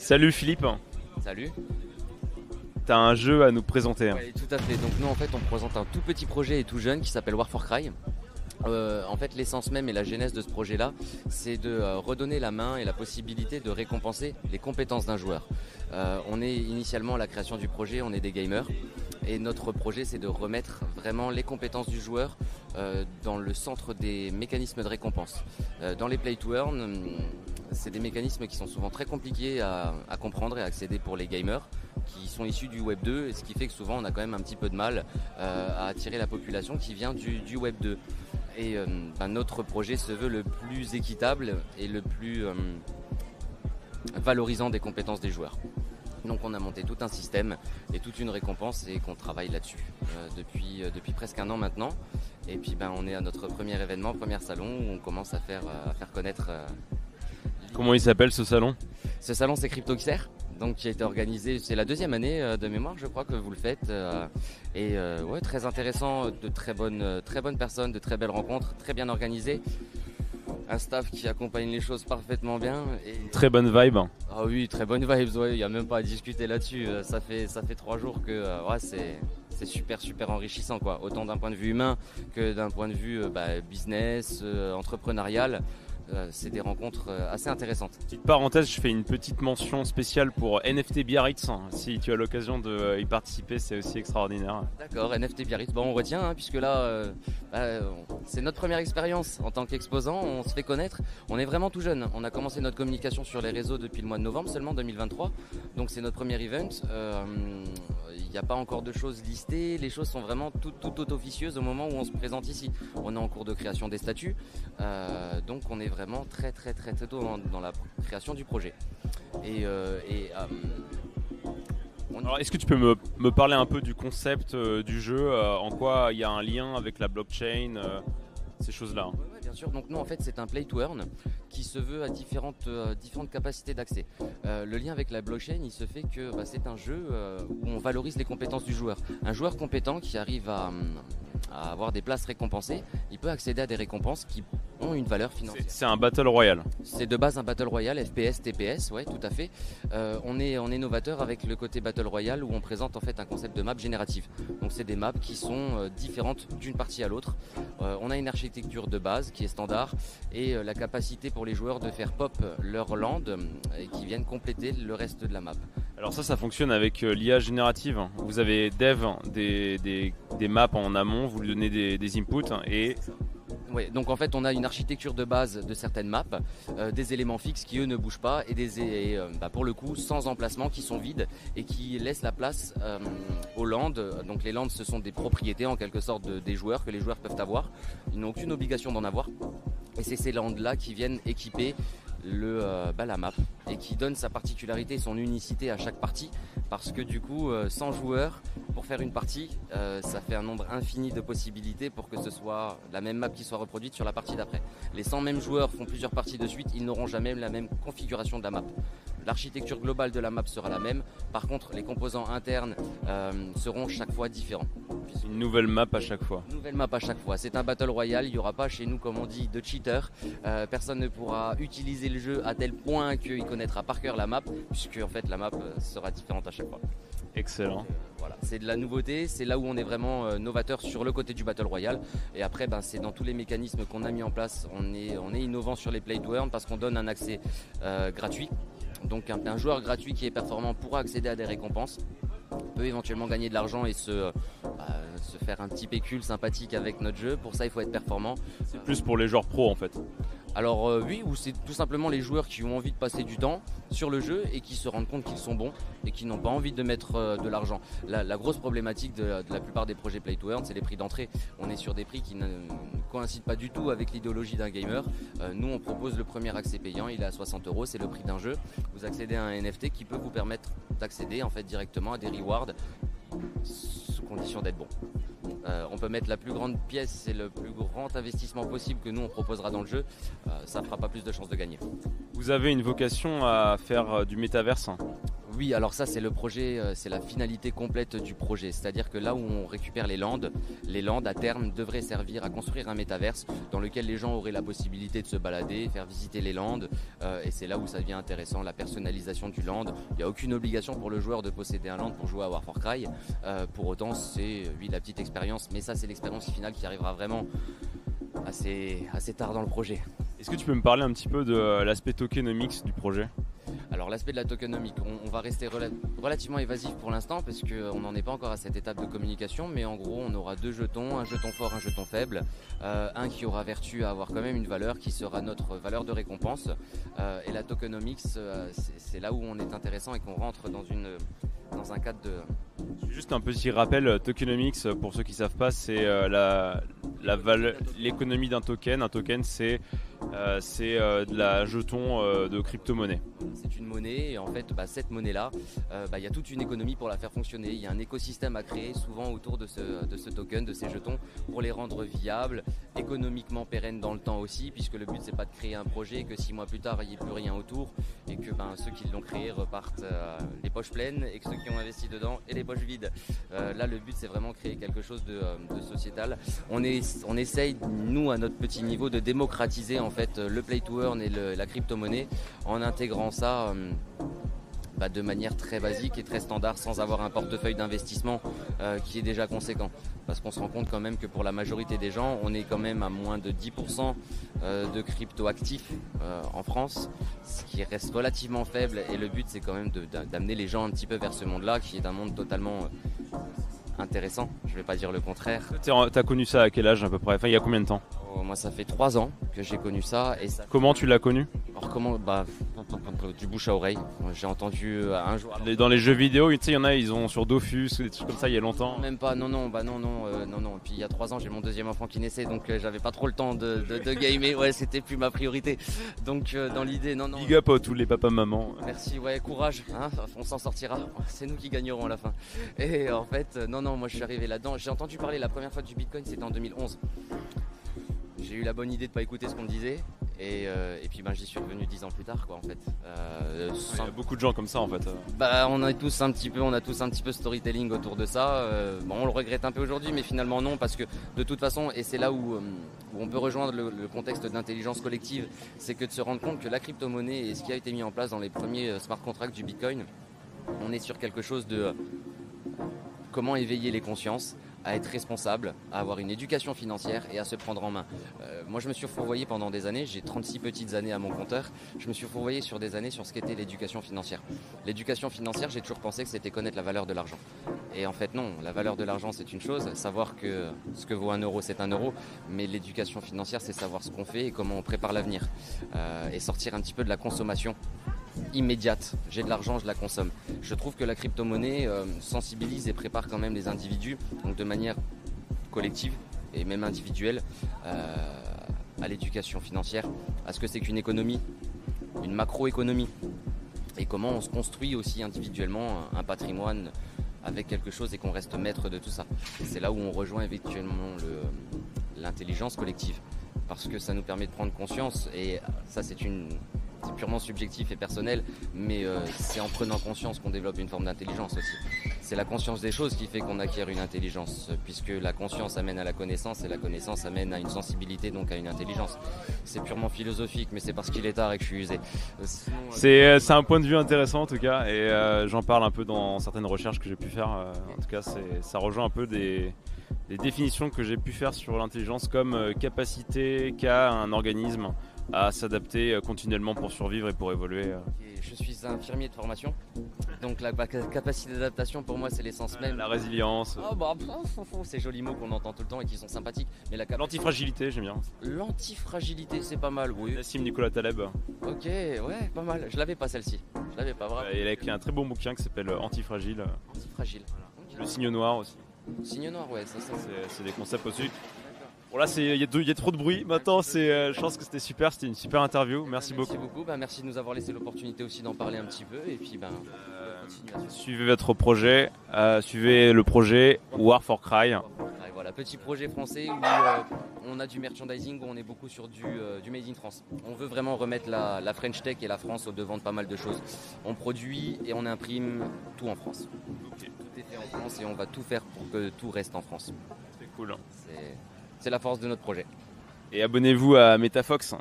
Salut Philippe, Salut. t'as un jeu à nous présenter. Ouais, tout à fait. Donc nous en fait on présente un tout petit projet et tout jeune qui s'appelle War for Cry. En fait l'essence même et la genèse de ce projet-là, c'est de redonner la main et la possibilité de récompenser les compétences d'un joueur. On est initialement à la création du projet, on est des gamers. Et notre projet, c'est de remettre vraiment les compétences du joueur dans le centre des mécanismes de récompense. Dans les Play to Earn, c'est des mécanismes qui sont souvent très compliqués à comprendre et à accéder pour les gamers qui sont issus du Web 2, et ce qui fait que souvent on a quand même un petit peu de mal à attirer la population qui vient du Web 2. Et notre projet se veut le plus équitable et le plus valorisant des compétences des joueurs. Donc on a monté tout un système et toute une récompense et qu'on travaille là-dessus depuis presque un an maintenant. Et puis on est à notre premier événement, premier salon où on commence à faire connaître. Comment il s'appelle ce salon? Ce salon c'est CryptoXR, donc qui a été organisé, c'est la deuxième année de mémoire je crois que vous le faites. Ouais, très intéressant, de très bonnes personnes, de très belles rencontres, très bien organisées. Un staff qui accompagne les choses parfaitement bien. Et... Très bonne vibe. Ah oui, très bonne vibes, ouais, il n'y a même pas à discuter là-dessus. Ça fait 3 jours que ouais, c'est super enrichissant, quoi. Autant d'un point de vue humain que d'un point de vue business, entrepreneurial. C'est des rencontres assez intéressantes. Petite parenthèse, je fais une petite mention spéciale pour NFT Biarritz. Si tu as l'occasion d'y participer, c'est aussi extraordinaire. D'accord, NFT Biarritz, on retient, hein, puisque là, c'est notre première expérience en tant qu'exposant, on se fait connaître, on est vraiment tout jeune. On a commencé notre communication sur les réseaux depuis le mois de novembre seulement 2023, donc c'est notre premier event. Il n'y a pas encore de choses listées, les choses sont vraiment toutes officieuses au moment où on se présente ici. On est en cours de création des statuts, donc on est vraiment très tôt dans la création du projet. Alors, est-ce que tu peux me parler un peu du concept du jeu, en quoi il y a un lien avec la blockchain, ces choses-là? Ouais, bien sûr. Donc nous en fait c'est un play to earn qui se veut à différentes capacités d'accès. Le lien avec la blockchain, il se fait que c'est un jeu où on valorise les compétences du joueur. Un joueur compétent qui arrive à avoir des places récompensées, il peut accéder à des récompenses qui ont une valeur financière. C'est un battle royale. C'est de base un battle royale, FPS, TPS, ouais, tout à fait. On est novateur avec le côté battle royale où on présente en fait un concept de map générative. Donc c'est des maps qui sont différentes d'une partie à l'autre. On a une architecture de base qui est standard et la capacité pour les joueurs de faire pop leur land et qui viennent compléter le reste de la map. Alors ça fonctionne avec l'IA générative. Vous avez dev des maps en amont, vous lui donnez des inputs et... Oui, donc en fait on a une architecture de base de certaines maps, des éléments fixes qui eux ne bougent pas et pour le coup sans emplacement qui sont vides et qui laissent la place aux lands. Donc les lands ce sont des propriétés en quelque sorte des joueurs que les joueurs peuvent avoir. Ils n'ont aucune obligation d'en avoir et c'est ces lands là qui viennent équiper la map et qui donne sa particularité et son unicité à chaque partie parce que du coup 100 joueurs pour faire une partie ça fait un nombre infini de possibilités pour que ce soit la même map qui soit reproduite sur la partie d'après. Les 100 mêmes joueurs font plusieurs parties de suite, ils n'auront jamais la même configuration de la map. L'architecture globale de la map sera la même, par contre les composants internes seront chaque fois différents. Une nouvelle map à chaque fois. Nouvelle map à chaque fois. C'est un battle royale, il n'y aura pas chez nous comme on dit de cheater. Personne ne pourra utiliser le jeu à tel point qu'il connaîtra par cœur la map, puisque en fait la map sera différente à chaque fois. Excellent. Voilà, c'est de la nouveauté, c'est là où on est vraiment novateur sur le côté du Battle Royale. Et après, c'est dans tous les mécanismes qu'on a mis en place, on est innovant sur les Play to Earn parce qu'on donne un accès gratuit. Donc un joueur gratuit qui est performant pourra accéder à des récompenses, peut éventuellement gagner de l'argent et se faire un petit pécule sympathique avec notre jeu. Pour ça, il faut être performant. C'est plus pour les joueurs pros en fait. Alors oui, ou c'est tout simplement les joueurs qui ont envie de passer du temps sur le jeu et qui se rendent compte qu'ils sont bons et qui n'ont pas envie de mettre de l'argent. La grosse problématique de la plupart des projets Play to Earn, c'est les prix d'entrée. On est sur des prix qui ne coïncident pas du tout avec l'idéologie d'un gamer. Nous, on propose le premier accès payant, il est à 60 €, c'est le prix d'un jeu. Vous accédez à un NFT qui peut vous permettre d'accéder en fait directement à des rewards sous condition d'être bon. On peut mettre la plus grande pièce et le plus grand investissement possible que nous on proposera dans le jeu, ça fera pas plus de chances de gagner. Vous avez une vocation à faire du métaverse? Oui, alors ça c'est le projet, c'est la finalité complète du projet. C'est-à-dire que là où on récupère les lands à terme devraient servir à construire un métaverse dans lequel les gens auraient la possibilité de se balader, faire visiter les lands. Et c'est là où ça devient intéressant, la personnalisation du land. Il n'y a aucune obligation pour le joueur de posséder un land pour jouer à War for Cry. Pour autant, c'est oui, la petite expérience, mais ça c'est l'expérience finale qui arrivera vraiment assez tard dans le projet. Est-ce que tu peux me parler un petit peu de l'aspect tokenomics du projet ? Alors l'aspect de la tokenomique, on va rester relativement évasif pour l'instant parce qu'on n'en est pas encore à cette étape de communication, mais en gros on aura 2 jetons, un jeton fort, un jeton faible, un qui aura vertu à avoir quand même une valeur qui sera notre valeur de récompense, et la tokenomics c'est là où on est intéressant et qu'on rentre dans un cadre de... Juste un petit rappel, tokenomics pour ceux qui ne savent pas, c'est l'économie d'un token. Un token c'est de la jeton de crypto-monnaie. C'est une monnaie et en fait cette monnaie-là, il y a toute une économie pour la faire fonctionner. Il y a un écosystème à créer souvent autour de ce token, de ces jetons, pour les rendre viables, économiquement pérennes dans le temps aussi, puisque le but c'est pas de créer un projet et que 6 mois plus tard il n'y ait plus rien autour et que ceux qui l'ont créé repartent les poches pleines et que ceux qui ont investi dedans aient les poches vides. Là le but c'est vraiment créer quelque chose de sociétal. On essaye nous à notre petit niveau de démocratiser en fait le play to earn et la crypto-monnaie en intégrant ça de manière très basique et très standard sans avoir un portefeuille d'investissement qui est déjà conséquent. Parce qu'on se rend compte quand même que pour la majorité des gens, on est quand même à moins de 10% de crypto actifs en France, ce qui reste relativement faible et le but c'est quand même d'amener les gens un petit peu vers ce monde-là qui est un monde totalement intéressant, je vais pas dire le contraire. T'as connu ça à quel âge à peu près ? Enfin, il y a combien de temps ? Moi ça fait 3 ans que j'ai connu ça. Et ça... Comment tu l'as connu ? Alors comment ? Du bouche à oreille. J'ai entendu un jour... Dans les jeux vidéo, tu sais, il y en a, ils ont sur Dofus, des trucs comme ça il y a longtemps. Même pas, non. Et puis il y a 3 ans j'ai mon deuxième enfant qui naissait, donc j'avais pas trop le temps de gamer. Ouais, c'était plus ma priorité. Donc dans l'idée, non. Big up à tous les papas mamans. Merci, ouais, courage, hein, on s'en sortira. C'est nous qui gagnerons à la fin. Et en fait, non, moi je suis arrivé là-dedans. J'ai entendu parler la première fois du Bitcoin, c'était en 2011. J'ai eu la bonne idée de pas écouter ce qu'on me disait et puis j'y suis revenu 10 ans plus tard quoi en fait. Il y a beaucoup de gens comme ça en fait. On a tous un petit peu storytelling autour de ça. On le regrette un peu aujourd'hui mais finalement non parce que de toute façon et c'est là où on peut rejoindre le contexte d'intelligence collective, c'est que de se rendre compte que la crypto-monnaie et ce qui a été mis en place dans les premiers smart contracts du Bitcoin, on est sur quelque chose de comment éveiller les consciences, à être responsable, à avoir une éducation financière et à se prendre en main. Moi je me suis fourvoyé pendant des années, j'ai 36 petites années à mon compteur, je me suis fourvoyé sur des années sur ce qu'était l'éducation financière. L'éducation financière, j'ai toujours pensé que c'était connaître la valeur de l'argent. Et en fait non, la valeur de l'argent c'est une chose, savoir que ce que vaut 1 euro c'est 1 euro, mais l'éducation financière c'est savoir ce qu'on fait et comment on prépare l'avenir. Et sortir un petit peu de la consommation immédiate, j'ai de l'argent, je la consomme. Je trouve que la crypto-monnaie sensibilise et prépare quand même les individus, donc de manière collective et même individuelle, à l'éducation financière, à ce que c'est qu'une économie, une macroéconomie, et comment on se construit aussi individuellement un patrimoine avec quelque chose et qu'on reste maître de tout ça. C'est là où on rejoint éventuellement l'intelligence collective, parce que ça nous permet de prendre conscience, et ça c'est purement subjectif et personnel, mais c'est en prenant conscience qu'on développe une forme d'intelligence aussi. C'est la conscience des choses qui fait qu'on acquiert une intelligence, puisque la conscience amène à la connaissance et la connaissance amène à une sensibilité, donc à une intelligence. C'est purement philosophique, mais c'est parce qu'il est tard et que je suis usé. C'est un point de vue intéressant en tout cas, et j'en parle un peu dans certaines recherches que j'ai pu faire. En tout cas, ça rejoint un peu des définitions que j'ai pu faire sur l'intelligence comme capacité qu'a un organisme à s'adapter continuellement pour survivre et pour évoluer. Je suis infirmier de formation, donc la capacité d'adaptation pour moi c'est l'essence même. La résilience. Ces jolis mots qu'on entend tout le temps et qui sont sympathiques. Mais l'antifragilité, j'aime bien. L'antifragilité, c'est pas mal, oui. Nassim Nicolas Taleb. Ok, ouais, pas mal. Je l'avais pas celle-ci. Je l'avais pas vraiment. Il a écrit un très bon bouquin qui s'appelle Antifragile. Antifragile, voilà. Okay. Le signe noir aussi. Signe noir, ouais, ça. C'est des concepts aussi. Bon là il y a trop de bruit. Maintenant je pense que c'était super, c'était une super interview. Merci beaucoup. Merci de nous avoir laissé l'opportunité aussi d'en parler un petit peu et puis suivez votre projet, suivez le projet War for Cry. Voilà, petit projet français où on a du merchandising où on est beaucoup sur du Made in France. On veut vraiment remettre la French Tech et la France au devant de pas mal de choses. On produit et on imprime tout en France. Ok. Tout est fait en France et on va tout faire pour que tout reste en France. C'est cool. C'est la force de notre projet. Et abonnez-vous à MetaFox.